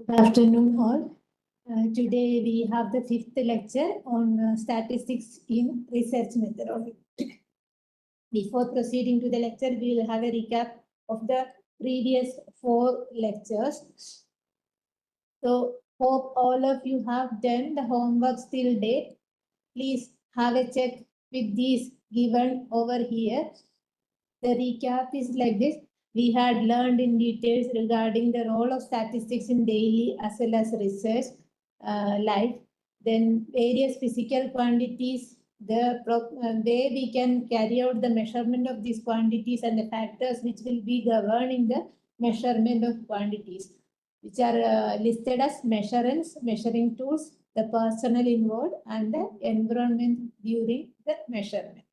Good afternoon, all. Today we have the fifth lecture on statistics in research methodology. Before proceeding to the lecture, we will have a recap of the previous 4 lectures. So, hope all of you have done the homework till date. Please have a check with these given over here. The recap is like this. We had learned in details regarding the role of statistics in daily as well as research life. Then various physical quantities, the way we can carry out the measurement of these quantities and the factors which will be governing the measurement of quantities, which are listed as measurements, measuring tools, the personnel involved, and the environment during the measurement.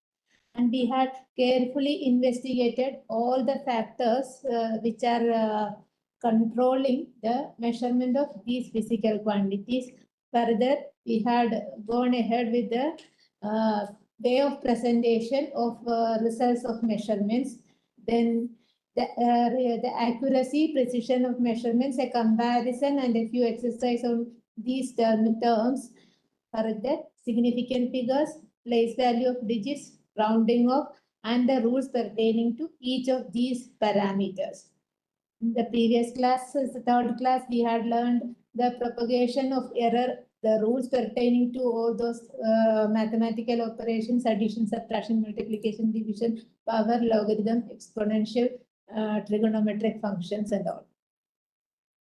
And we had carefully investigated all the factors which are controlling the measurement of these physical quantities. Further, we had gone ahead with the way of presentation of results of measurements. Then the accuracy, precision of measurements, a comparison, and a few exercises on these terms. Further, significant figures, place value of digits, rounding off, and the rules pertaining to each of these parameters. In the previous class, the third class, we had learned the propagation of error, the rules pertaining to all those mathematical operations, addition, subtraction, multiplication, division, power, logarithm, exponential, trigonometric functions, and all.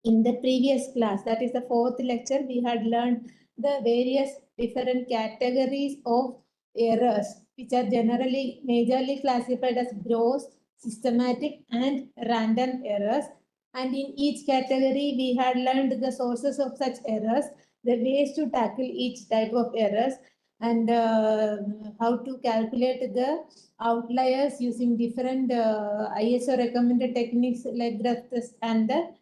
In the previous class, that is the 4th lecture, we had learned the various different categories of errors, which are generally majorly classified as gross, systematic, and random errors. And in each category, we had learned the sources of such errors, the ways to tackle each type of errors, and how to calculate the outliers using different ISO recommended techniques like graph test and the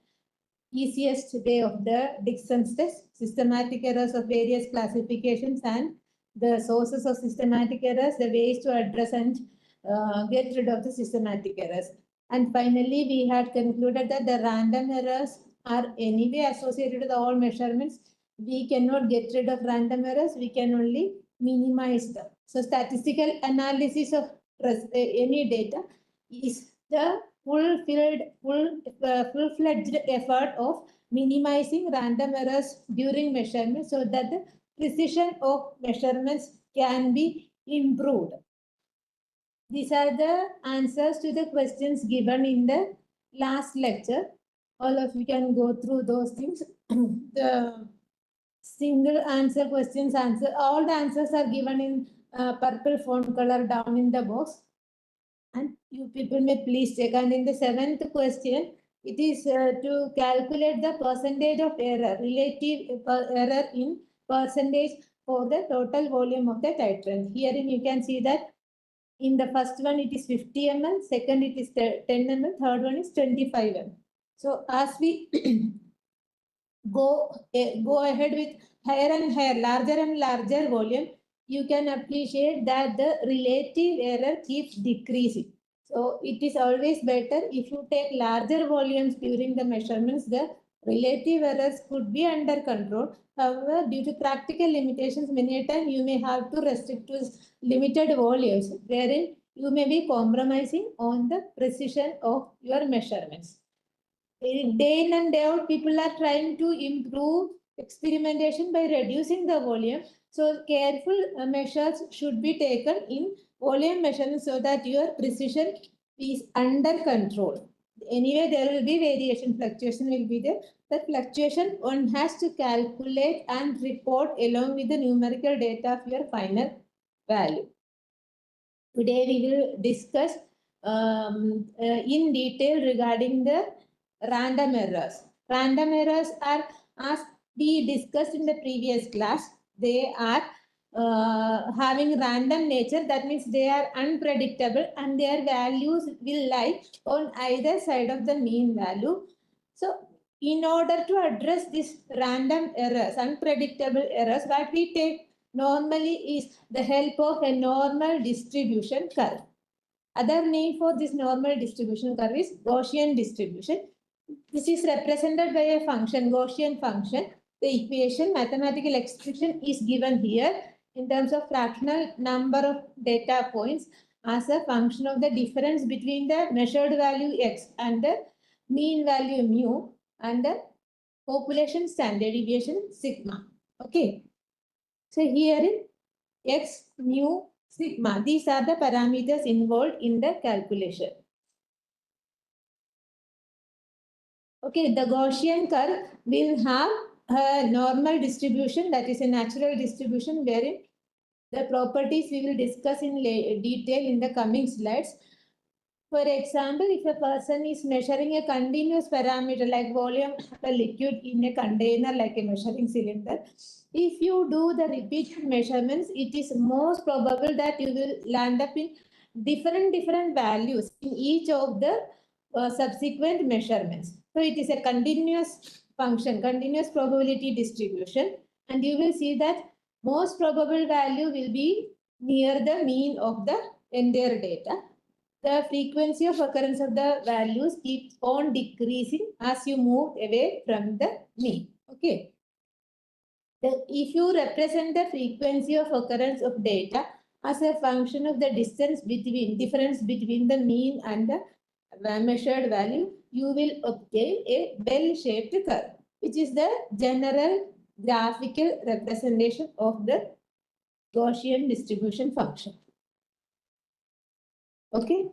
easiest way of the Dixon's test, systematic errors of various classifications, and the sources of systematic errors, the ways to address and get rid of the systematic errors. And finally, we had concluded that the random errors are anyway associated with all measurements. We cannot get rid of random errors, we can only minimize them. So statistical analysis of any data is the full-fledged effort of minimizing random errors during measurement so that the precision of measurements can be improved. These are the answers to the questions given in the last lecture. All of you can go through those things. The single answer questions, all the answers are given in purple font color down in the box. And you people may please check. And in the 7th question, it is to calculate the percentage of error, relative error in percentage for the total volume of the titrant. Herein you can see that in the first one it is 50 ml, second it is 10 ml, third one is 25 ml. So as we go ahead with higher and higher, larger and larger volume, you can appreciate that the relative error keeps decreasing. So it is always better if you take larger volumes during the measurements, the relative errors could be under control. However, due to practical limitations, many times you may have to restrict to limited volumes, wherein you may be compromising on the precision of your measurements. Day in and day out, people are trying to improve experimentation by reducing the volume. So careful measures should be taken in volume measurement so that your precision is under control. Anyway, there will be variation, fluctuation will be there. That fluctuation one has to calculate and report along with the numerical data of your final value. Today we will discuss in detail regarding the random errors. Random errors are, as we discussed in the previous class, they are having random nature. That means they are unpredictable and their values will lie on either side of the mean value. So in order to address these random errors, unpredictable errors, what we take normally is the help of a normal distribution curve. Other name for this normal distribution curve is Gaussian distribution. This is represented by a function, Gaussian function. The equation, mathematical expression is given here in terms of fractional number of data points as a function of the difference between the measured value x and the mean value mu and the population standard deviation sigma. Okay. So here is x, mu, sigma. These are the parameters involved in the calculation. Okay, the Gaussian curve will have a normal distribution, that is a natural distribution, wherein the properties we will discuss in detail in the coming slides. For example, if a person is measuring a continuous parameter like volume of a liquid in a container like a measuring cylinder, if you do the repeated measurements, it is most probable that you will land up in different values in each of the subsequent measurements. So it is a continuous function, continuous probability distribution, and you will see that most probable value will be near the mean of the entire data. The frequency of occurrence of the values keeps on decreasing as you move away from the mean. Okay. If you represent the frequency of occurrence of data as a function of the difference between the mean and the measured value, you will obtain a bell-shaped curve, which is the general graphical representation of the Gaussian distribution function. Okay.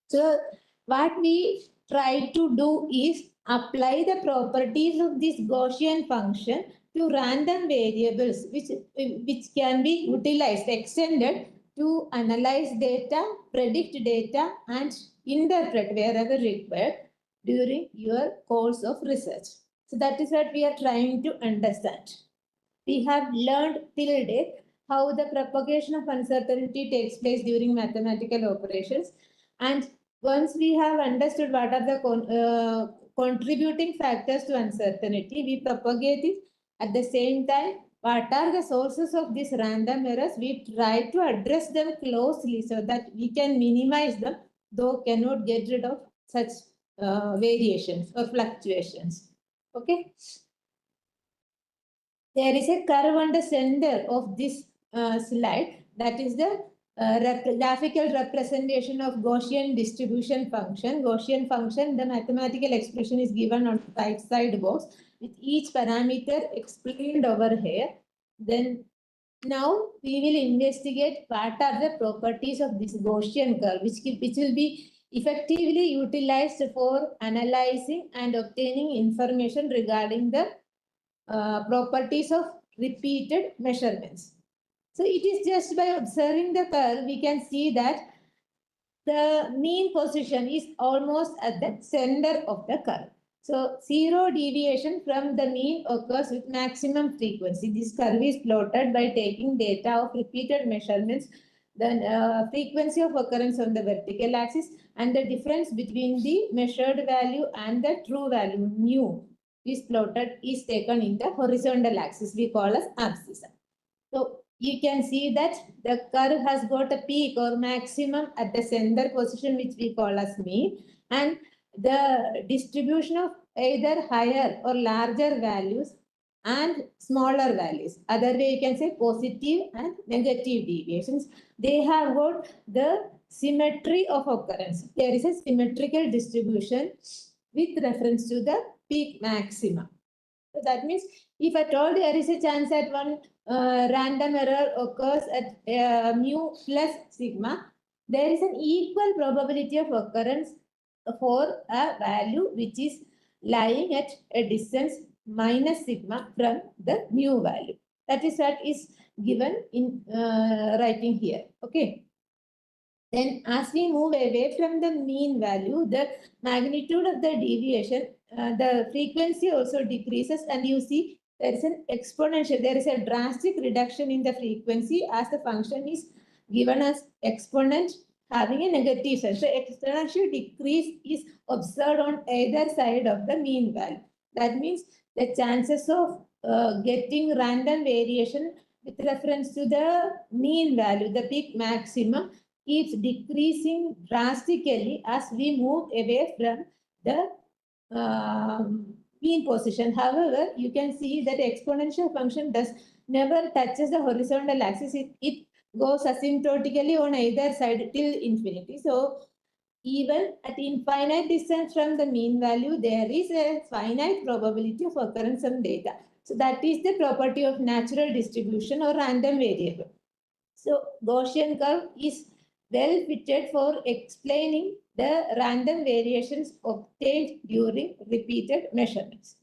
So what we try to do is apply the properties of this Gaussian function to random variables, which can be utilized, extended to analyze data, predict data, and interpret wherever required during your course of research. So that is what we are trying to understand. We have learned till date how the propagation of uncertainty takes place during mathematical operations. And once we have understood what are the contributing factors to uncertainty, we propagate it. At the same time, what are the sources of these random errors? We try to address them closely so that we can minimize them, though cannot get rid of such variations or fluctuations. Okay. There is a curve on the center of this slide, that is the graphical representation of Gaussian distribution function. Gaussian function, the mathematical expression is given on the right side box with each parameter explained over here. Then now we will investigate what are the properties of this Gaussian curve, which will be effectively utilized for analyzing and obtaining information regarding the properties of repeated measurements. So it is just by observing the curve, we can see that the mean position is almost at the center of the curve. So zero deviation from the mean occurs with maximum frequency. This curve is plotted by taking data of repeated measurements, the frequency of occurrence on the vertical axis, and the difference between the measured value and the true value, mu, is plotted, is taken in the horizontal axis we call as abscissa. So you can see that the curve has got a peak or maximum at the center position, which we call as mean, and the distribution of either higher or larger values and smaller values. Other way you can say positive and negative deviations. They have got the symmetry of occurrence. There is a symmetrical distribution with reference to the peak maxima. So that means if at all there is a chance that one random error occurs at mu plus sigma, there is an equal probability of occurrence for a value which is lying at a distance minus sigma from the mu value. That is what is given in writing here. Okay. Then as we move away from the mean value, the magnitude of the deviation, the frequency also decreases, and you see there is an exponential, there is a drastic reduction in the frequency as the function is given as exponent having a negative sign. So exponential decrease is observed on either side of the mean value. That means the chances of getting random variation with reference to the mean value, the peak maximum, keeps decreasing drastically as we move away from the mean position. However, you can see that exponential function never touches the horizontal axis. It goes asymptotically on either side till infinity. So even at infinite distance from the mean value, there is a finite probability of occurrence of data. So that is the property of natural distribution or random variable. So Gaussian curve is well fitted for explaining the random variations obtained during repeated measurements.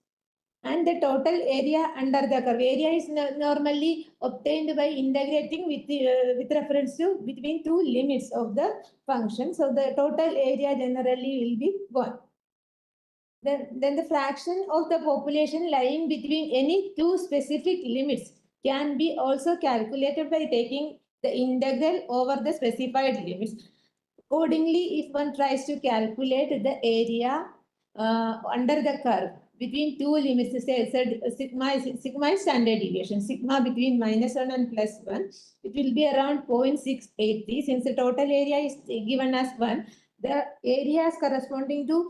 And the total area under the curve. Area is normally obtained by integrating with reference to between two limits of the function. So the total area generally will be 1. Then the fraction of the population lying between any two specific limits can be also calculated by taking the integral over the specified limits. Accordingly, if one tries to calculate the area under the curve between two limits, say sigma is standard deviation, sigma between -1 and +1, it will be around 0.683. Since the total area is given as 1, the areas corresponding to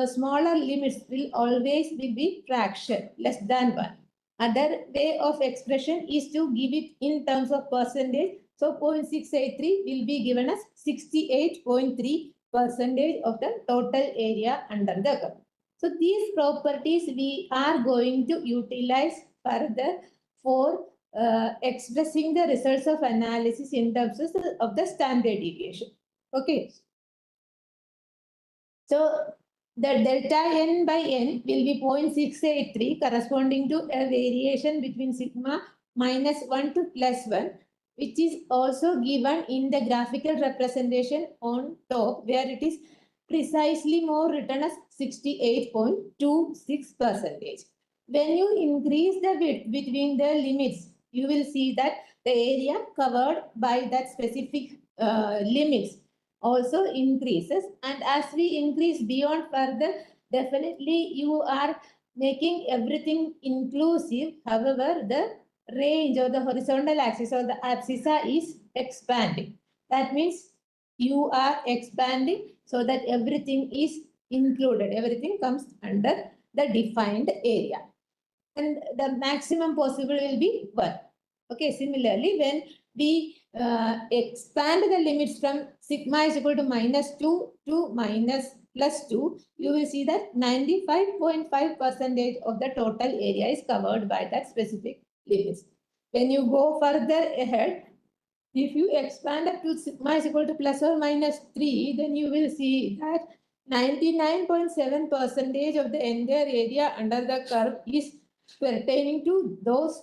smaller limits will always be fraction less than 1. Other way of expression is to give it in terms of percentage. So 0.683 will be given as 68.3% of the total area under the curve. So these properties we are going to utilize further for expressing the results of analysis in terms of the standard deviation. Okay. So the delta n by n will be 0.683, corresponding to a variation between sigma -1 to +1, which is also given in the graphical representation on top, where it is precisely more written as 68.26%. When you increase the width between the limits, you will see that the area covered by that specific limits also increases, and as we increase beyond further, definitely you are making everything inclusive. However, the range or the horizontal axis or the abscissa is expanding. That means you are expanding so that everything is included, everything comes under the defined area, and the maximum possible will be 1. Okay, similarly, when we expand the limits from sigma is equal to -2 to +2, you will see that 95.5% of the total area is covered by that specific limits. When you go further ahead, if you expand up to sigma is equal to ±3, then you will see that 99.7% of the entire area under the curve is pertaining to those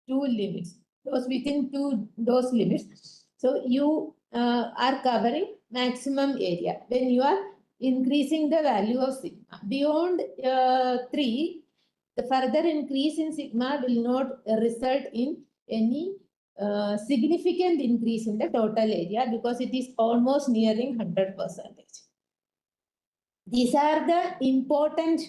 two limits, those within those limits. So you are covering maximum area when you are increasing the value of sigma. Beyond 3, the further increase in sigma will not result in any significant increase in the total area because it is almost nearing 100%. These are the important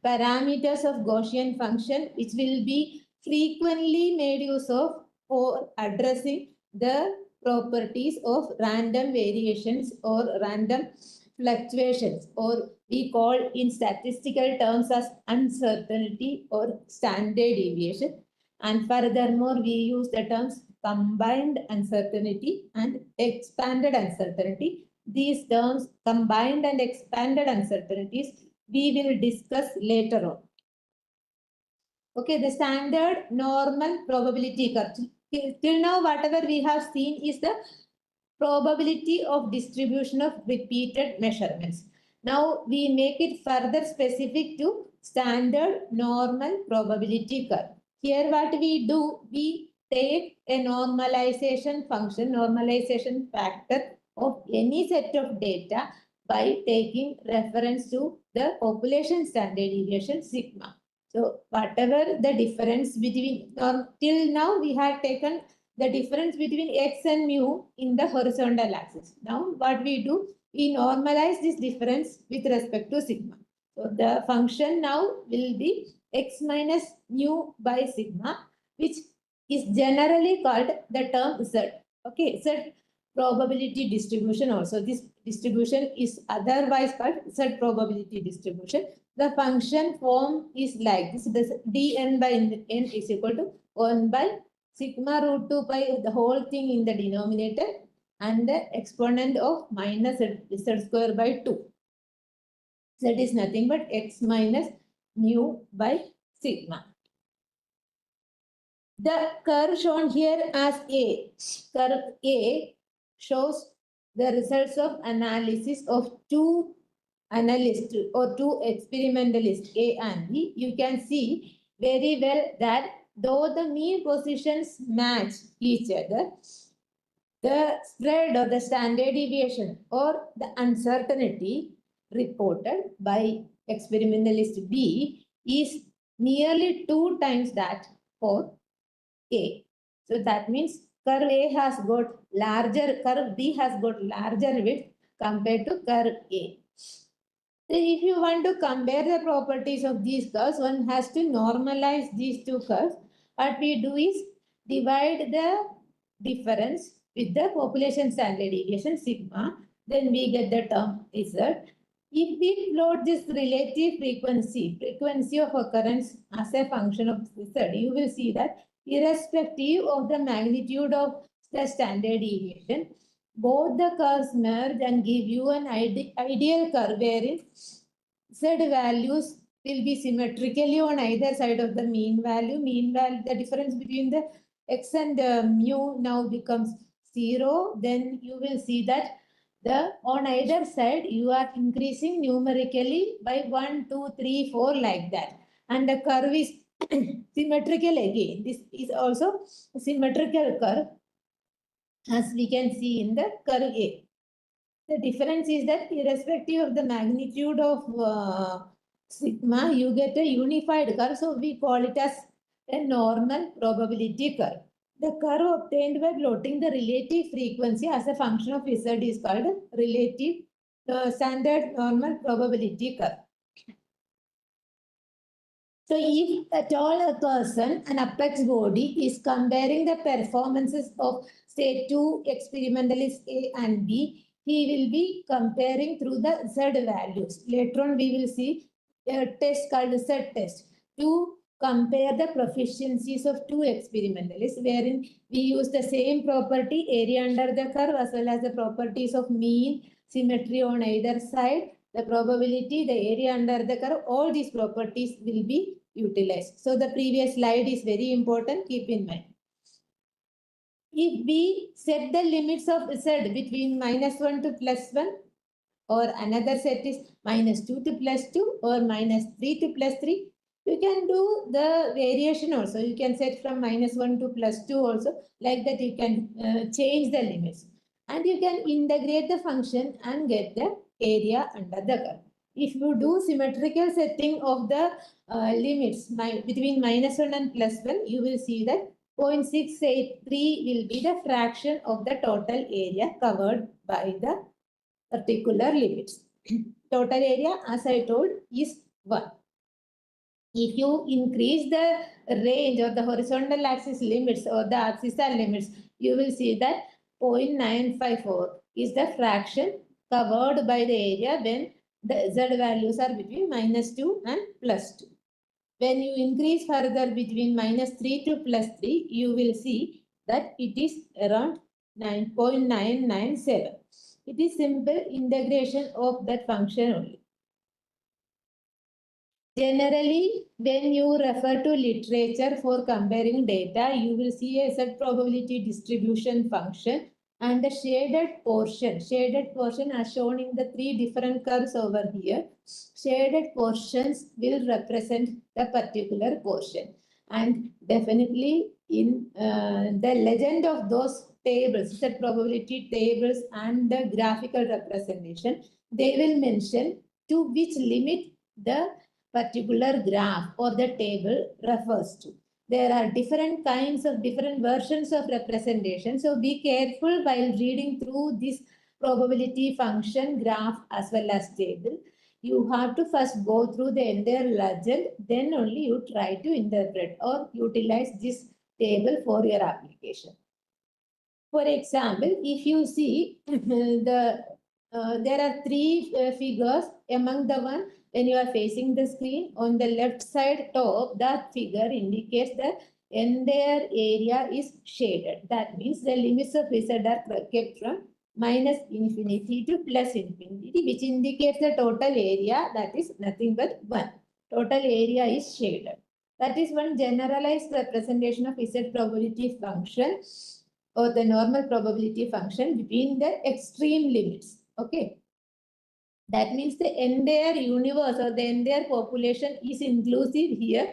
parameters of Gaussian function which will be frequently made use of for addressing the properties of random variations or random fluctuations, or we call in statistical terms as uncertainty or standard deviation. And furthermore, we use the terms combined uncertainty and expanded uncertainty. These terms, combined and expanded uncertainties, we will discuss later on. Okay, the standard normal probability curve. Till now, whatever we have seen is the probability of distribution of repeated measurements. Now, we make it further specific to standard normal probability curve. Here, what we do, we take a normalization function, normalization factor of any set of data by taking reference to the population standard deviation sigma. So whatever the difference between, till now we have taken the difference between x and mu in the horizontal axis. Now what we do, we normalize this difference with respect to sigma. So the function now will be x minus mu by sigma, which is generally called the term z. Okay, z probability distribution also. This distribution is otherwise called Z probability distribution. The function form is like this. This dn by n is equal to 1 by sigma root 2 by the whole thing in the denominator and the exponent of minus z square by 2. Z is nothing but x minus mu by sigma. The curve shown here as A, curve A shows the results of analysis of two analysts or two experimentalists A and B. You can see very well that though the mean positions match each other, the spread or the standard deviation or the uncertainty reported by experimentalist B is nearly 2 times that for A. So that means curve A has got larger, curve B has got larger width compared to curve A. So if you want to compare the properties of these curves, one has to normalize these two curves. What we do is divide the difference with the population standard deviation sigma, then we get the term Z. If we plot this relative frequency of occurrence as a function of Z, you will see that irrespective of the magnitude of the standard deviation, both the curves merge and give you an ideal curve wherein Z values will be symmetrically on either side of the mean value. The difference between the x and mu now becomes 0. Then you will see that on either side you are increasing numerically by 1, 2, 3, 4 like that. And the curve is symmetrical again. This is also a symmetrical curve as we can see in the curve A. The difference is that irrespective of the magnitude of sigma, you get a unified curve. So we call it as a normal probability curve. The curve obtained by plotting the relative frequency as a function of Z is called relative standard normal probability curve. So if at all a person, an apex body, is comparing the performances of say two experimentalists A and B, he will be comparing through the Z values. Later on we will see a test called Z test to compare the proficiencies of two experimentalists, wherein we use the same property, area under the curve, as well as the properties of mean, symmetry on either side, the probability, the area under the curve, all these properties will be utilized. So the previous slide is very important, keep in mind. If we set the limits of Z between -1 to +1, or another set is -2 to +2, or -3 to +3, you can do the variation also. You can set from -1 to +2 also. Like that you can change the limits. And you can integrate the function and get the area under the curve. If you do symmetrical setting of the limits between -1 and +1, you will see that 0.683 will be the fraction of the total area covered by the particular limits. Total area, as I told, is 1. If you increase the range or the horizontal axis limits or the axial limits, you will see that 0.954 is the fraction covered by the area when the Z values are between -2 and +2. When you increase further between -3 to +3, you will see that it is around 9.997. It is simple integration of that function only. Generally, when you refer to literature for comparing data, you will see a Z probability distribution function and the shaded portion as shown in the 3 different curves over here. Shaded portions will represent the particular portion. And definitely in the legend of those tables, Z probability tables and the graphical representation, they will mention to which limit the particular graph or the table refers to. There are different kinds of different versions of representation. So be careful while reading through this probability function, graph, as well as table. You have to first go through the entire legend, then only you try to interpret or utilize this table for your application. For example, if you see there are three figures among the one when you are facing the screen. On the left side top, that figure indicates that entire area is shaded. That means the limits of z are kept from minus infinity to plus infinity, which indicates the total area, that is nothing but 1. Total area is shaded. That is one generalized representation of z probability function or the normal probability function between the extreme limits. Okay. That means the entire universe or the entire population is inclusive here.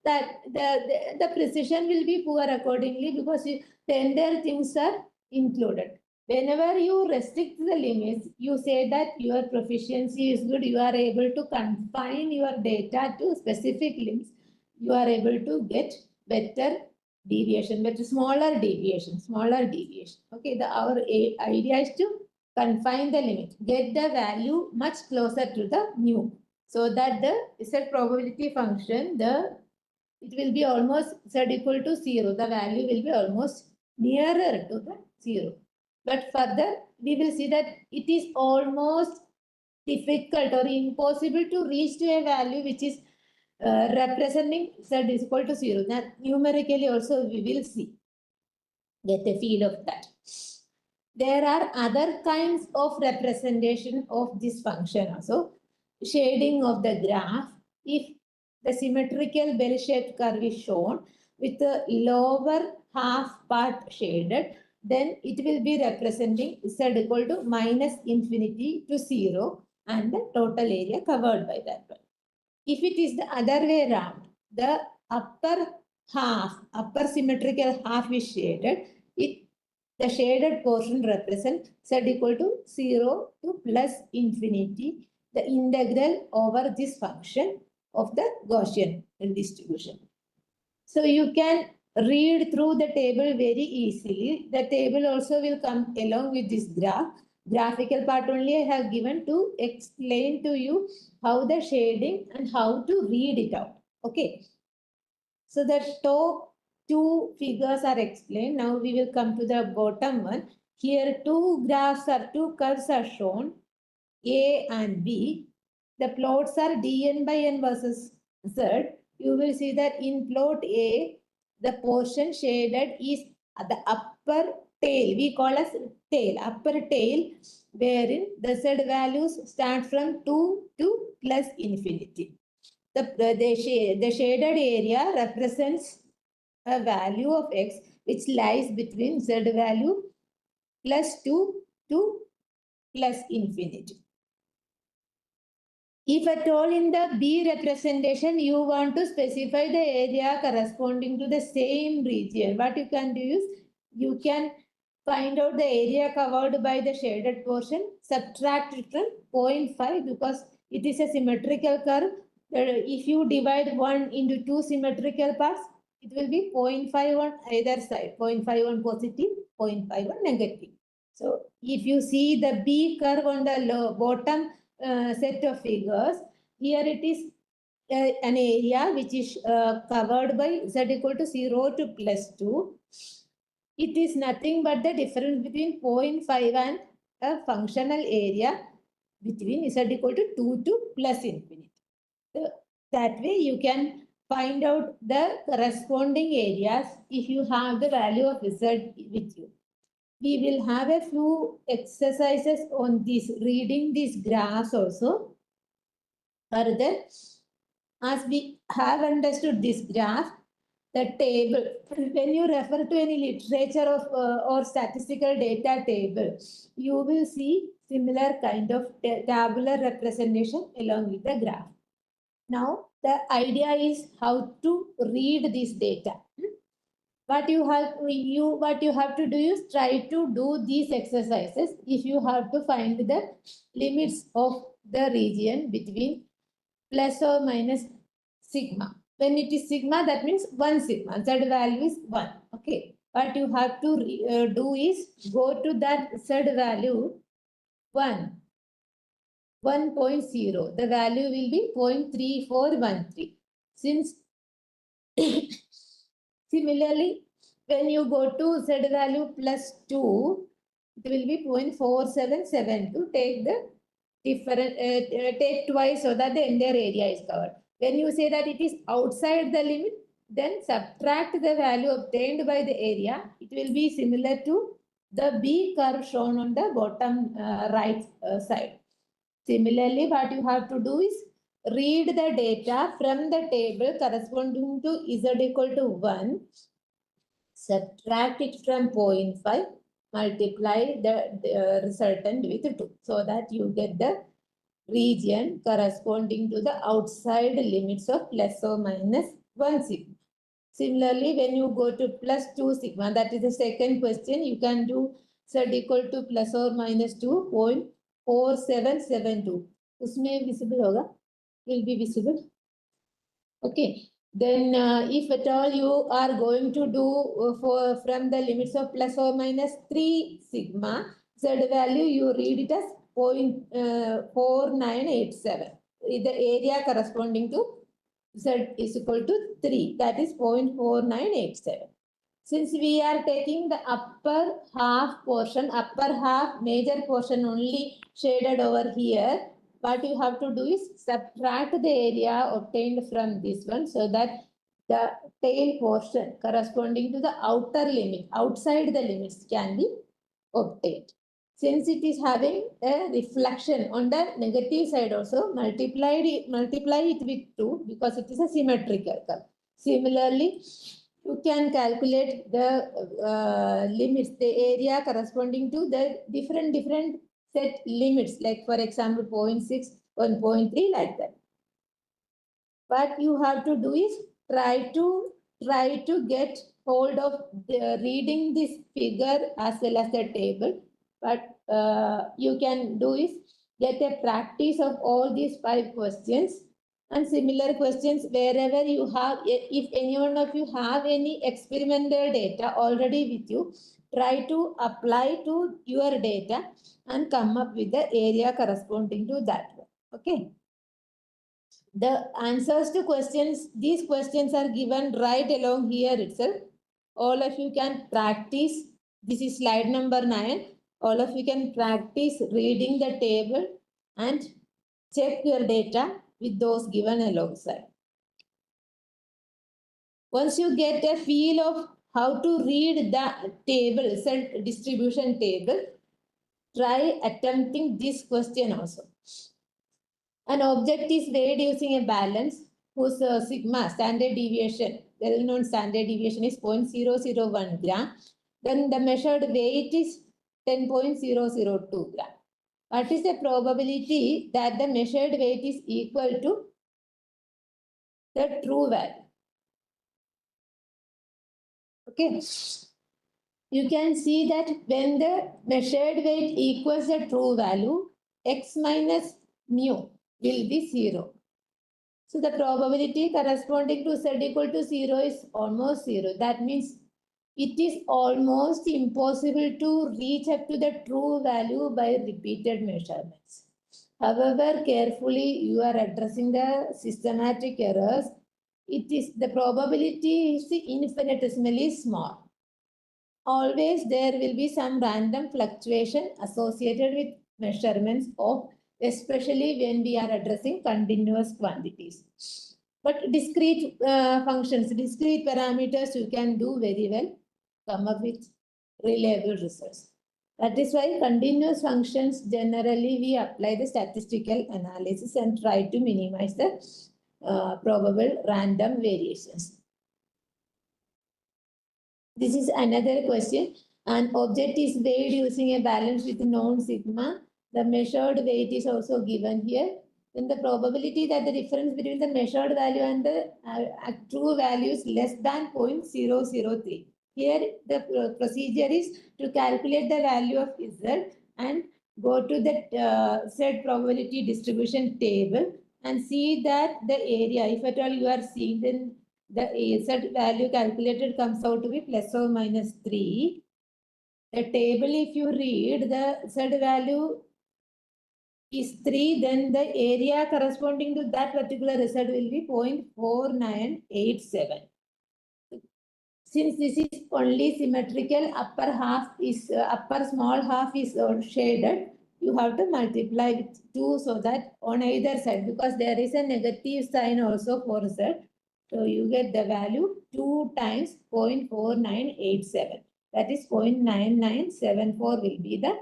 That the precision will be poor accordingly because the entire things are included. Whenever you restrict the limits, you say that your proficiency is good, you are able to confine your data to specific limits, you are able to get better deviation, but smaller deviation. Okay, our idea is to confine the limit, get the value much closer to the mu, so that the z probability function, it will be almost z equal to 0. The value will be almost nearer to the 0. But further, we will see that it is almost difficult or impossible to reach to a value which is representing z is equal to 0. Now, numerically also we will see, get a feel of that. There are other kinds of representation of this function also. Shading of the graph. If the symmetrical bell-shaped curve is shown with the lower half part shaded, then it will be representing z equal to minus infinity to 0 and the total area covered by that one. If it is the other way around, the upper symmetrical half is shaded, the shaded portion represents z equal to 0 to plus infinity, the integral over this function of the Gaussian distribution. So you can read through the table very easily. The table also will come along with this graph. Graphical part only I have given to explain to you how the shading and how to read it out. Okay. So the top two figures are explained. Now we will come to the bottom one. Here two curves are shown, A and B. The plots are dn by n versus z. You will see that in plot A, the portion shaded is at the upper tail. We call as tail, upper tail, wherein the z values start from 2 to plus infinity. The shaded area represents a value of x which lies between z value plus 2 to plus infinity. If at all in the B representation, you want to specify the area corresponding to the same region, what you can do is, you can find out the area covered by the shaded portion, subtract it from 0.5 because it is a symmetrical curve. If you divide 1 into 2 symmetrical parts, it will be 0.5 on either side, 0.5 on positive, 0.5 on negative. So if you see the B curve on the bottom set of figures, here it is an area which is covered by z equal to 0 to plus 2. It is nothing but the difference between 0.5 and a functional area between z equal to 2 to plus infinity. So that way you can find out the corresponding areas if you have the value of z with you. We will have a few exercises on this, reading these graphs also. Further, as we have understood this graph, the table, when you refer to any literature of or statistical data table, you will see similar kind of tabular representation along with the graph. Now, the idea is how to read this data. What you have to do is try to do these exercises if you have to find the limits of the region between plus or minus sigma. When it is sigma, that means 1 sigma. Z value is 1. Okay. What you have to do is go to that Z value 1.0. The value will be 0.3413. Since similarly, when you go to Z value plus 2, it will be 0.4772. Take the different, take twice so that the entire area is covered. When you say that it is outside the limit, then subtract the value obtained by the area. It will be similar to the B curve shown on the bottom right side. Similarly, what you have to do is read the data from the table corresponding to Z equal to 1, subtract it from 0.5, multiply the resultant with 2, so that you get the region corresponding to the outside limits of plus or minus 1 sigma. Similarly, when you go to plus 2 sigma, that is the second question, you can do Z equal to plus or minus 2.4772. Usme visible hoga, will be visible. Okay. Then if at all you are going to do from the limits of plus or minus 3 sigma, Z value you read it as 0.4987. The area corresponding to Z is equal to 3, that is 0.4987. Since we are taking the upper half portion, upper half major portion only shaded over here, what you have to do is subtract the area obtained from this one so that the tail portion corresponding to the outer limit, outside the limits can be obtained. Since it is having a reflection on the negative side also, multiply it with 2 because it is a symmetrical curve. Similarly, you can calculate the limits, the area corresponding to the different set limits, like for example 0.6, 1.3, like that. What you have to do is try to get hold of the reading this figure as well as the table. But you can do is get a practice of all these 5 questions and similar questions wherever you have. If any one of you have any experimental data already with you, try to apply to your data and come up with the area corresponding to that one. Okay. The answers to questions, these questions are given right along here itself. All of you can practice. This is slide number 9. All of you can practice reading the table and check your data with those given alongside. Once you get a feel of how to read the table, set distribution table, try attempting this question also. An object is weighed using a balance whose sigma, standard deviation, well-known standard deviation is 0.001 gram. Then the measured weight is 10.002 gram. What is the probability that the measured weight is equal to the true value? Okay. You can see that when the measured weight equals the true value, x minus mu will be 0. So the probability corresponding to Z equal to 0 is almost 0. That means it is almost impossible to reach up to the true value by repeated measurements. However, carefully you are addressing the systematic errors. It is the probability is infinitesimally small. Always there will be some random fluctuation associated with measurements of, especially when we are addressing continuous quantities. But discrete functions, discrete parameters, you can do very well, come up with reliable results. That is why continuous functions, generally we apply the statistical analysis and try to minimize the probable random variations. This is another question. An object is weighed using a balance with known sigma. The measured weight is also given here. Then the probability that the difference between the measured value and the true value is less than 0.003. Here the procedure is to calculate the value of Z and go to the Z probability distribution table and see that the area, if at all you are seeing, then the Z value calculated comes out to be plus or minus 3. The table, if you read, the Z value is 3, then the area corresponding to that particular result will be 0.4987. since this is only symmetrical, upper small half is shaded, you have to multiply with 2 so that on either side, because there is a negative sign also for Z. So you get the value 2 times 0.4987. That is 0.9974 will be the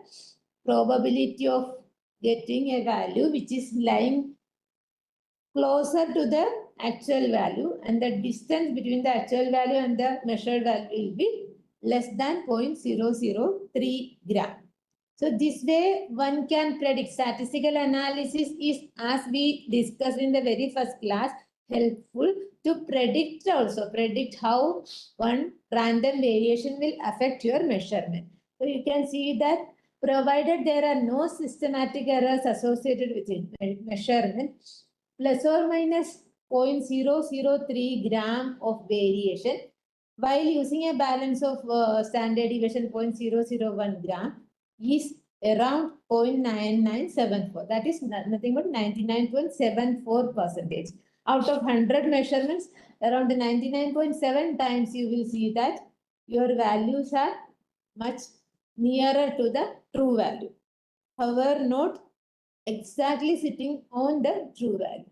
probability of getting a value which is lying closer to the actual value, and the distance between the actual value and the measured value will be less than 0.003 gram. So this way one can predict. Statistical analysis is, as we discussed in the very first class, helpful to predict how one random variation will affect your measurement. So you can see that provided there are no systematic errors associated with it, measurement, plus or minus 0.003 gram of variation while using a balance of standard deviation 0.001 gram is around 0.9974. That is nothing but 99.74%. Out of 100 measurements, around 99.7 times you will see that your values are much nearer to the true value. However, not exactly sitting on the true value.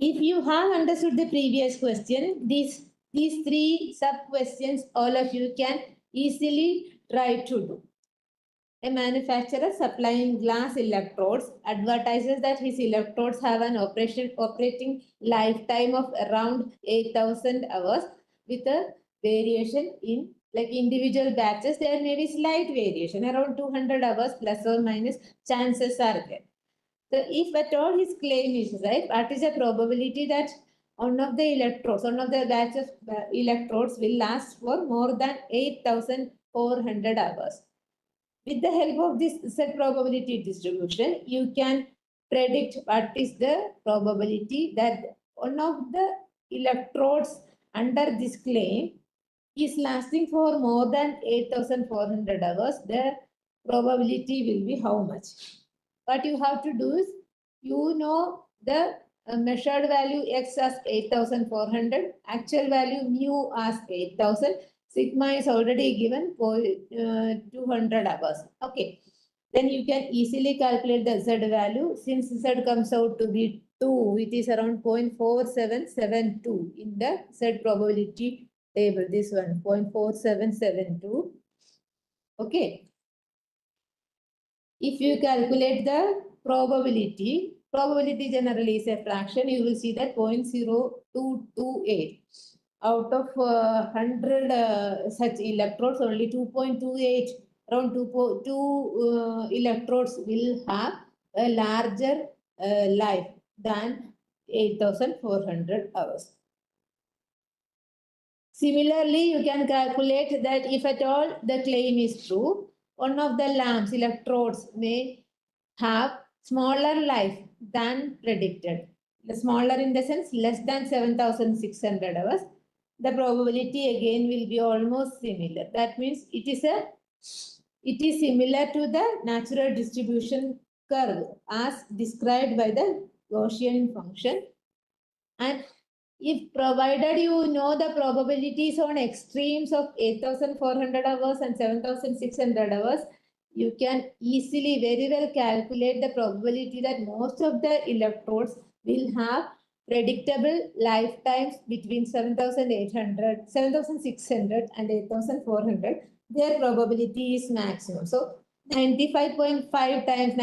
If you have understood the previous question, these 3 sub-questions all of you can easily try to do. A manufacturer supplying glass electrodes advertises that his electrodes have an operating lifetime of around 8,000 hours with a variation in like individual batches. There may be slight variation, around 200 hours plus or minus, chances are there. So if at all his claim is right, what is the probability that one of the batch of electrodes will last for more than 8,400 hours? With the help of this set probability distribution, you can predict what is the probability that one of the electrodes under this claim is lasting for more than 8,400 hours. The probability will be how much? What you have to do is, you know the measured value x as 8,400, actual value mu as 8,000, sigma is already given for 200 hours. Okay, then you can easily calculate the z value. Since z comes out to be 2, it is around 0.4772 in the z probability table. This one, 0.4772. Okay. If you calculate the probability generally is a fraction, you will see that 0.0228. Out of 100 such electrodes, only 2.28, around 2 electrodes will have a larger life than 8,400 hours. Similarly, you can calculate that if at all the claim is true, one of the lamps, electrodes, may have smaller life than predicted. The smaller in the sense less than 7,600 hours. The probability again will be almost similar. That means it is similar to the natural distribution curve as described by the Gaussian function. And if provided you know the probabilities on extremes of 8,400 hours and 7,600 hours, you can easily very well calculate the probability that most of the electrodes will have predictable lifetimes between 7,600 and 8,400. Their probability is maximum. So 95.5 times,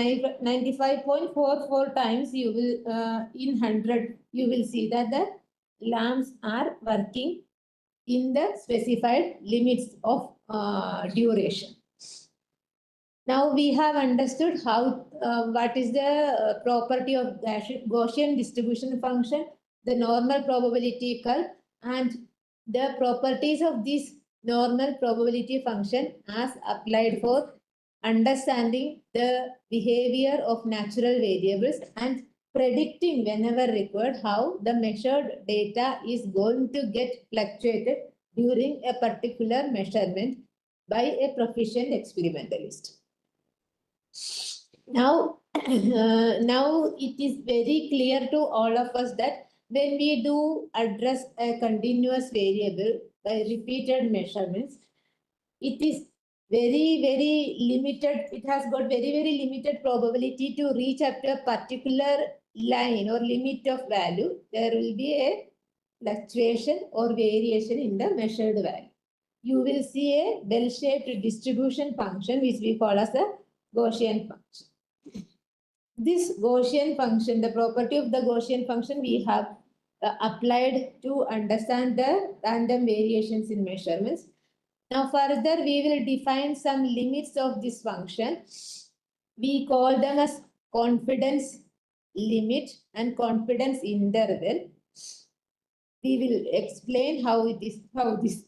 95.44 times you will in 100 you will see that the lamps are working in the specified limits of duration. Now we have understood how what is the property of Gaussian distribution function, the normal probability curve, and the properties of this normal probability function as applied for understanding the behavior of natural variables and predicting whenever required how the measured data is going to get fluctuated during a particular measurement by a proficient experimentalist. Now, now it is very clear to all of us that when we do address a continuous variable by repeated measurements, it is very limited. It has got very limited probability to reach up to a particular line or limit of value. There will be a fluctuation or variation in the measured value. You will see a bell-shaped distribution function, which we call as a Gaussian function. This Gaussian function, the property of the Gaussian function, we have applied to understand the random variations in measurements. Now further, we will define some limits of this function. We call them as confidence limit and confidence interval. We will explain how these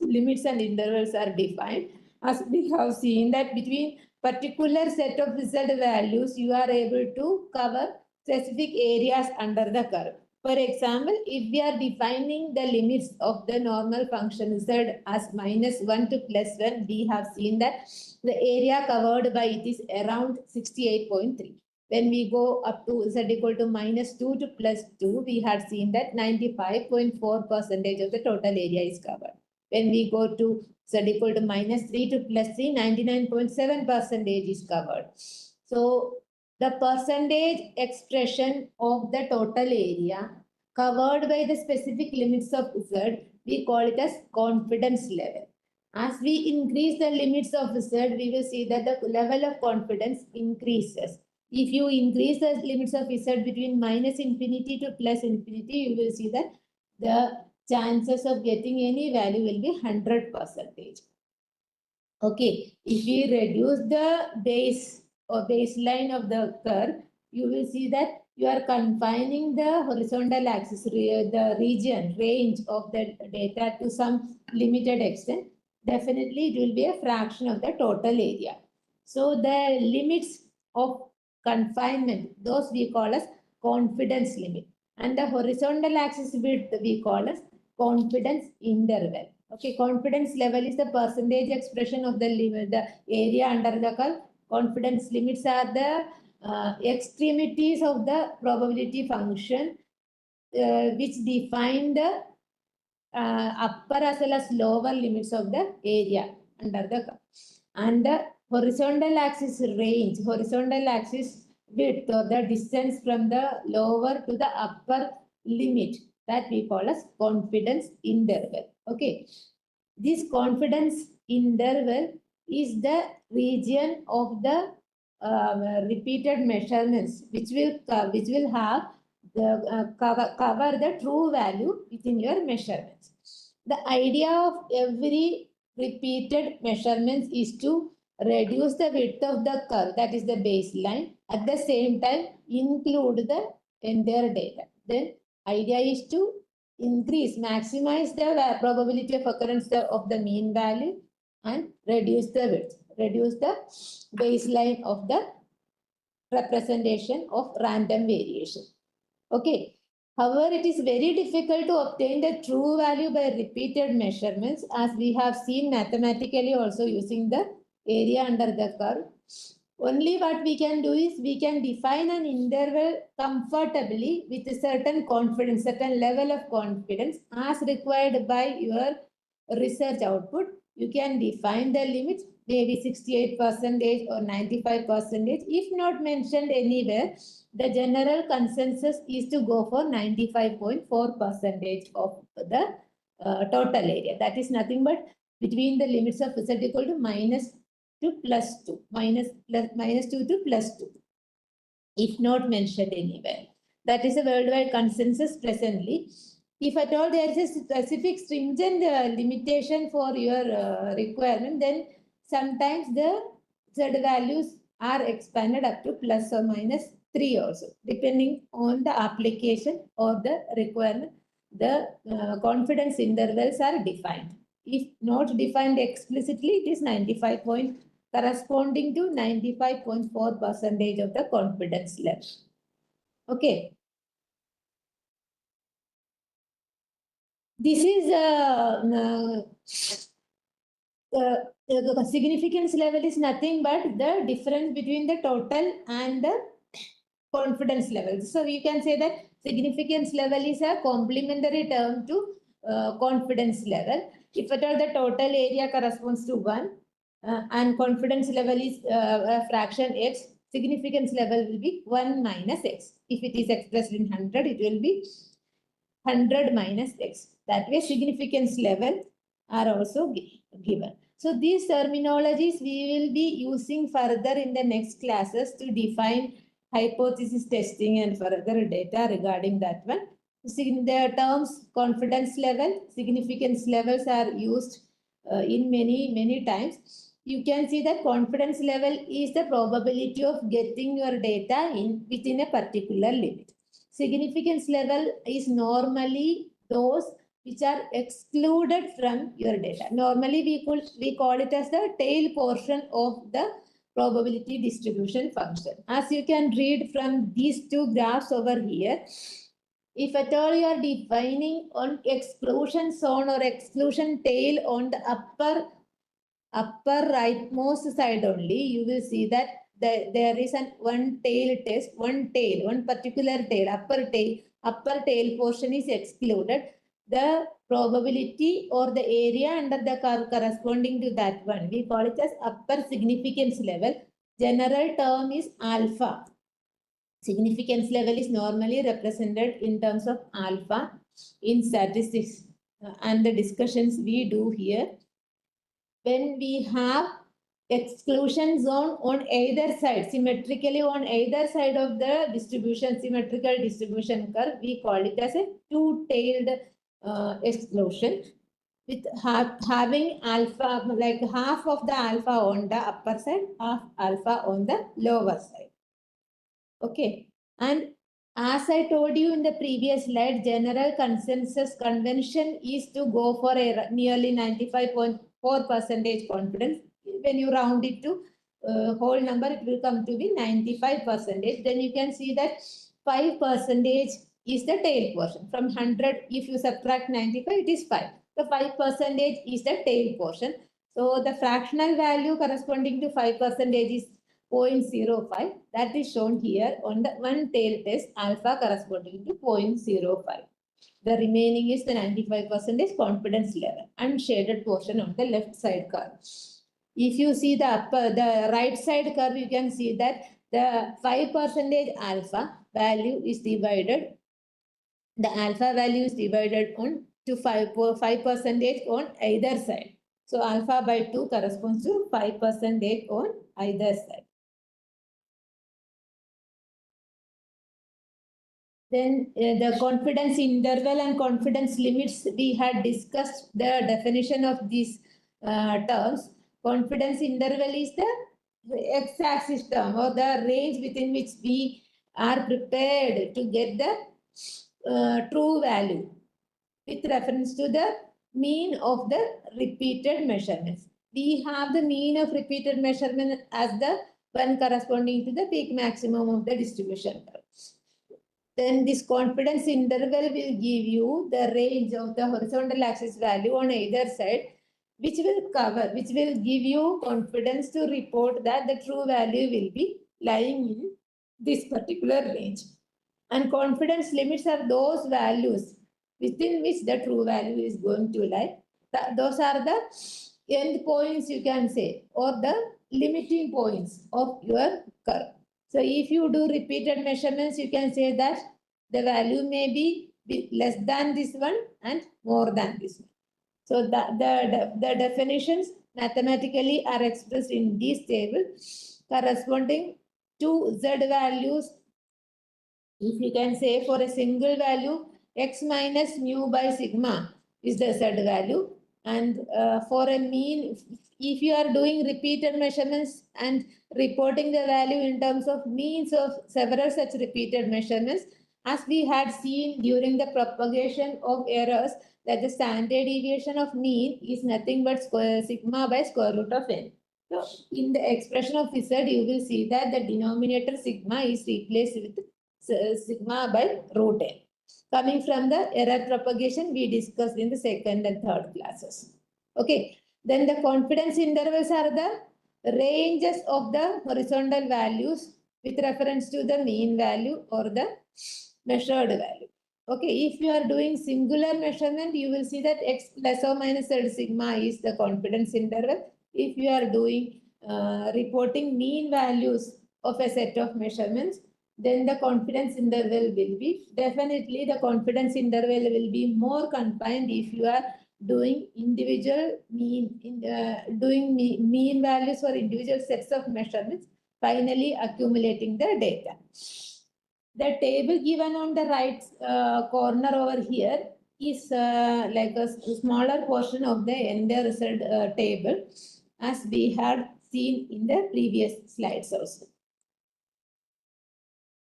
limits and intervals are defined. As we have seen that between particular set of z values, you are able to cover specific areas under the curve. For example, if we are defining the limits of the normal function z as -1 to +1, we have seen that the area covered by it is around 68.3. When we go up to z equal to -2 to +2, we had seen that 95.4% of the total area is covered. When we go to z equal to -3 to +3, 99.7% is covered. So the percentage expression of the total area covered by the specific limits of z, we call it as confidence level. As we increase the limits of z, we will see that the level of confidence increases. If you increase the limits of z between -infinity to +infinity, you will see that the chances of getting any value will be 100%. Okay, if we reduce the base or baseline of the curve, you will see that you are confining the horizontal axis, the range of the data to some limited extent. Definitely, it will be a fraction of the total area. So the limits of confinement, those we call as confidence limit. And the horizontal axis width we call as confidence interval. Okay, confidence level is the percentage expression of the limit, the area under the curve. Confidence limits are the extremities of the probability function which define the upper as well as lower limits of the area under the curve. And the horizontal axis range, horizontal axis width or the distance from the lower to the upper limit, that we call as confidence interval. Okay, this confidence interval is the region of the repeated measurements which will have the cover the true value within your measurements. The idea of every repeated measurements is to reduce the width of the curve, that is the baseline, at the same time include the entire data. Then idea is to maximize the probability of occurrence of the mean value and reduce the width, reduce the baseline of the representation of random variation. Okay. However, it is very difficult to obtain the true value by repeated measurements, as we have seen mathematically also using the area under the curve. Only what we can do is we can define an interval comfortably with a certain confidence, certain level of confidence as required by your research output. You can define the limits, maybe 68% or 95%. If not mentioned anywhere, the general consensus is to go for 95.4% of the total area. That is nothing but between the limits of z equal to -2 to +2, -2 to +2, if not mentioned anywhere. That is a worldwide consensus presently. If at all there is a specific stringent limitation for your requirement, then sometimes the z values are expanded up to ± 3 also, depending on the application or the requirement. The confidence intervals are defined. If not defined explicitly, it is 95 point, corresponding to 95.4% of the confidence level. Okay. This is the significance level is nothing but the difference between the total and the confidence level. So you can say that Significance level is a complementary term to confidence level. If at all the total area corresponds to 1 and confidence level is a fraction x, significance level will be 1 minus x. If it is expressed in 100, it will be 100 minus x. That way significance level are also given. So these terminologies we will be using further in the next classes to define hypothesis testing and further data regarding that one. The terms confidence level, significance levels are used in many times. You can see that confidence level is the probability of getting your data within a particular limit. Significance level is normally those which are excluded from your data. Normally we call it as the tail portion of the probability distribution function. As you can read from these two graphs over here, if at all you are defining on exclusion zone or exclusion tail on the upper rightmost side only, you will see that there is one tail test, one particular tail, upper tail portion is excluded. The probability or the area under the curve corresponding to that one, we call it as upper significance level. General term is alpha. Significance level is normally represented in terms of alpha in statistics and the discussions we do here. When we have exclusion zone on either side, symmetrically on either side of the distribution, symmetrical distribution curve, we call it as a two-tailed exclusion with having alpha, like half of the alpha on the upper side, half alpha on the lower side. Okay, and as I told you in the previous slide, general consensus convention is to go for a nearly 95.4% confidence. When you round it to whole number, it will come to be 95%. Then you can see that 5% is the tail portion. From 100, if you subtract 95, it is 5. The 5% is the tail portion. So the fractional value corresponding to 5% is 0.05. That is shown here on the one tail test, alpha corresponding to 0.05. The remaining is the 95% confidence level, unshaded portion on the left side curve. If you see the right side curve, you can see that the 5% alpha value is divided. The alpha value is divided on to 5% on either side. So alpha by 2 corresponds to 5% on either side. Then the confidence interval and confidence limits, we had discussed the definition of these terms. Confidence interval is the x-axis term or the range within which we are prepared to get the true value with reference to the mean of the repeated measurements. We have the mean of repeated measurement as the one corresponding to the peak maximum of the distribution curve. Then this confidence interval will give you the range of the horizontal axis value on either side, which will give you confidence to report that the true value will be lying in this particular range. And confidence limits are those values within which the true value is going to lie. Those are the end points, you can say, or the limiting points of your curve. So if you do repeated measurements, you can say that the value may be less than this one and more than this one. So the definitions mathematically are expressed in this table corresponding to Z values. If you can say for a single value, x minus mu by sigma is the Z value. And for a mean, if you are doing repeated measurements and reporting the value in terms of means of several such repeated measurements, as we had seen during the propagation of errors, that the standard deviation of mean is nothing but sigma by square root of n. So in the expression of Z, you will see that the denominator sigma is replaced with sigma by root n. Coming from the error propagation, we discussed in the second and third classes. Okay, then the confidence intervals are the ranges of the horizontal values with reference to the mean value or the measured value. Okay, if you are doing singular measurement, you will see that x plus or minus z sigma is the confidence interval. If you are doing reporting mean values of a set of measurements, then the confidence interval will be, definitely the confidence interval will be more confined if you are doing individual mean values for individual sets of measurements, finally accumulating the data. The table given on the right corner over here is like a smaller portion of the entire result table, as we had seen in the previous slides also.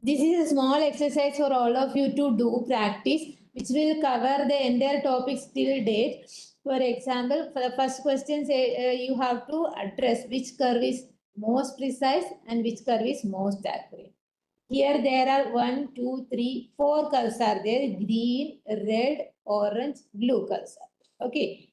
This is a small exercise for all of you to do practice, which will cover the entire topics till date. For example, for the first question, you have to address which curve is most precise and which curve is most accurate. Here there are 1, 2, 3, 4 curves are there: green, red, orange, blue curves. Okay.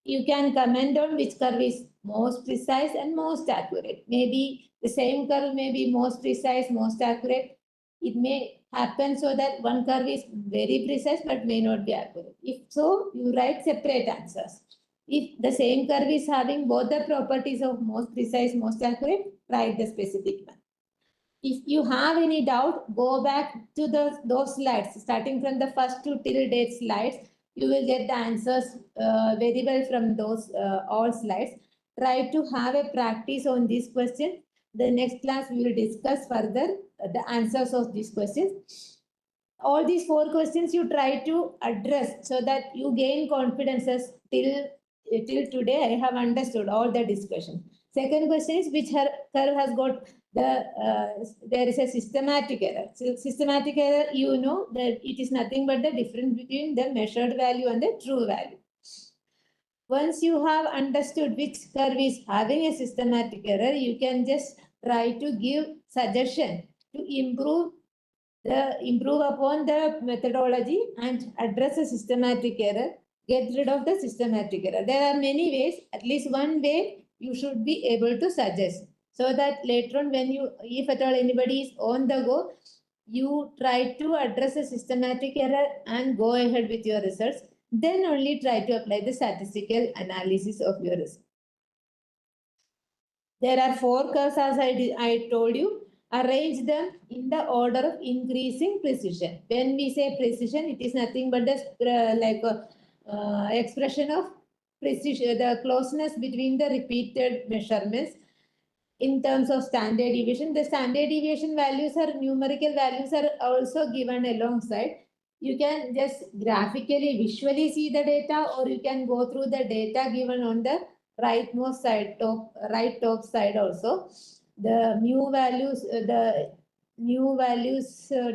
You can comment on which curve is most precise and most accurate. Maybe the same curve may be most precise, most accurate. It may happen so that one curve is very precise but may not be accurate. If so, you write separate answers. If the same curve is having both the properties of most precise, most accurate, write the specific one. If you have any doubt, go back to those slides, starting from the first two till date slides. You will get the answers very well from those all slides. Try to have a practice on this question. The next class we will discuss further the answers of these questions. All these 4 questions you try to address so that you gain confidences till today. I have understood all the discussion. Second question is which curve has got there is a systematic error. So systematic error, you know that it is nothing but the difference between the measured value and the true value. Once you have understood which curve is having a systematic error, you can just try to give suggestion to improve upon the methodology and address a systematic error, get rid of the systematic error. There are many ways, at least one way you should be able to suggest, so that later on when you, if at all anybody is on the go, you try to address a systematic error and go ahead with your results. Then only try to apply the statistical analysis of your results. There are 4 curves as I told you. Arrange them in the order of increasing precision. When we say precision, it is nothing but the expression of precision, the closeness between the repeated measurements in terms of standard deviation. The standard deviation values or numerical values are also given alongside. You can just graphically, visually see the data, or you can go through the data given on the rightmost side, right top side also. The mu values,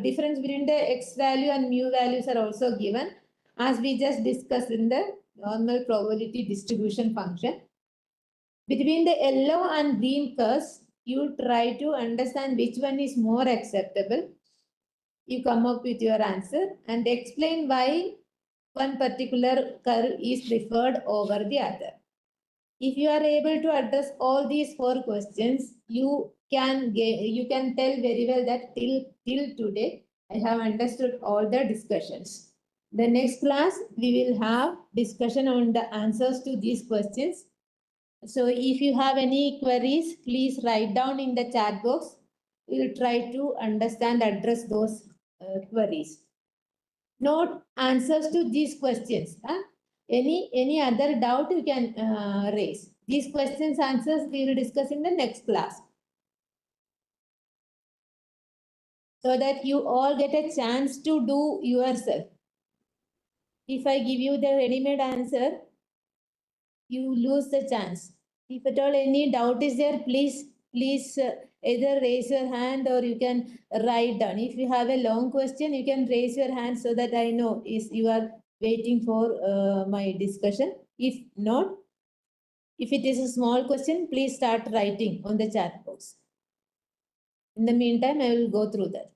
difference between the x value and mu values are also given, as we just discussed in the normal probability distribution function. Between the yellow and green curves, you try to understand which one is more acceptable. You come up with your answer and explain why one particular curve is preferred over the other. If you are able to address all these 4 questions, you can tell very well that till today I have understood all the discussions. The next class we will have discussion on the answers to these questions. So if you have any queries, please write down in the chat box. We will try to understand, address those queries. Note answers to these questions. Any other doubt you can raise. These questions answers we will discuss in the next class, so that you all get a chance to do yourself. If I give you the ready-made answer, you lose the chance. If at all any doubt is there, please either raise your hand or you can write down. If you have a long question, you can raise your hand so that I know is you are waiting for my discussion. If not, if it is a small question, please start writing on the chat box. In the meantime, I will go through that.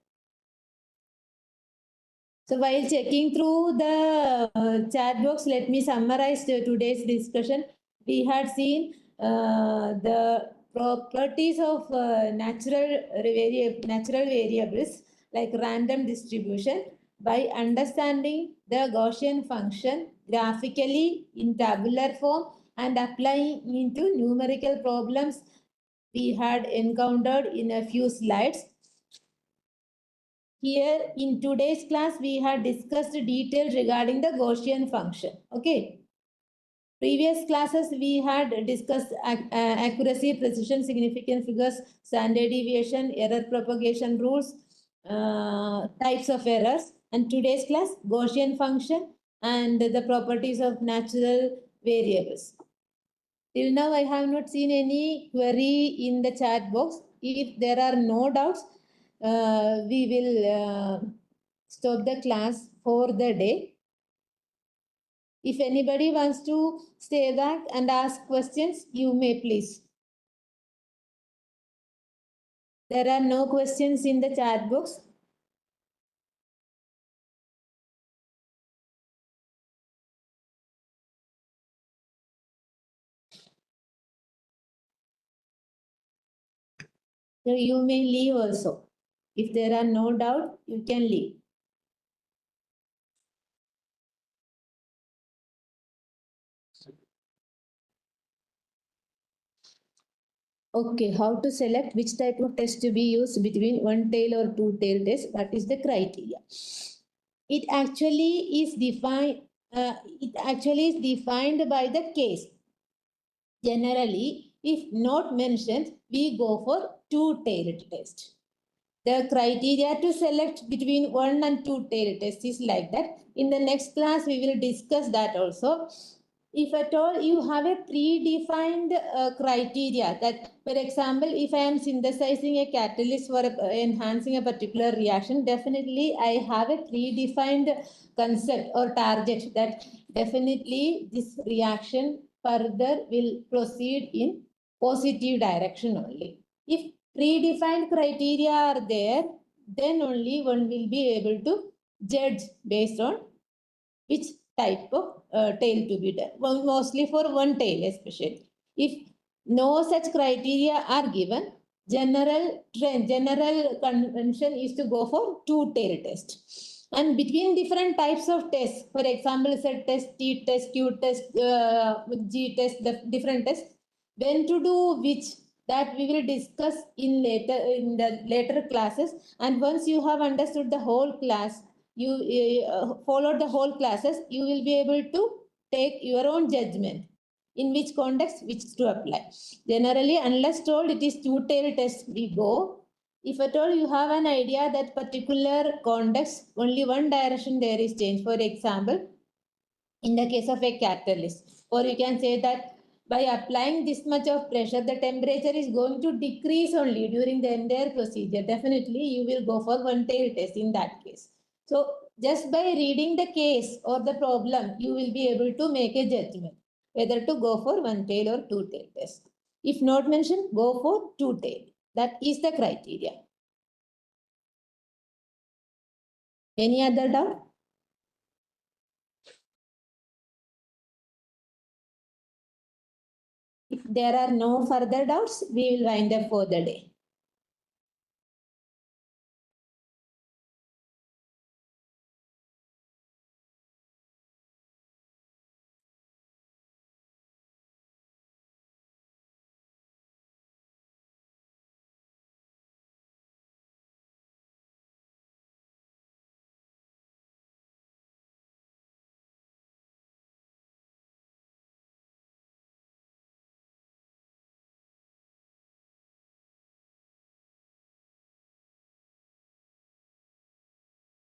So while checking through the chat box, let me summarize today's discussion. We had seen the properties of natural variables like random distribution by understanding the Gaussian function graphically in tabular form and applying into numerical problems we had encountered in a few slides. Here in today's class, we had discussed details regarding the Gaussian function. Okay. Previous classes, we had discussed accuracy, precision, significant figures, standard deviation, error propagation rules, types of errors. And today's class, Gaussian function and the properties of natural variables. Till now, I have not seen any query in the chat box. If there are no doubts, we will stop the class for the day. If anybody wants to stay back and ask questions, you may please. There are no questions in the chat box. So you may leave also. If there are no doubt, you can leave. Okay, how to select which type of test to be used between one tail or two tail test? What is the criteria? It actually is defined. By the case. Generally, if not mentioned, we go for two-tailed test. The criteria to select between one and two-tailed test is like that. In the next class, we will discuss that also. If at all you have a predefined criteria that, for example, if I am synthesizing a catalyst for enhancing a particular reaction, definitely I have a predefined concept or target that definitely this reaction further will proceed in positive direction only. If predefined criteria are there, then only one will be able to judge based on which type of tail to be done. Well, mostly for one tail especially. If no such criteria are given, general convention is to go for two-tail test. And between different types of tests, for example, Z test, T test, Q test, G test, the different tests, when to do which, that we will discuss in the later classes. And once you have understood the whole class, you followed the whole classes, you will be able to take your own judgment in which context which to apply. Generally, unless told it is two-tail test, we go. If at all you have an idea that particular context, only one direction there is change. For example, in the case of a catalyst, or you can say that by applying this much of pressure, the temperature is going to decrease only during the entire procedure. Definitely, you will go for one-tail test in that case. So just by reading the case or the problem, you will be able to make a judgment whether to go for one-tail or two-tail test. If not mentioned, go for two-tail. That is the criteria. Any other doubt? If there are no further doubts, we will wind up for the day.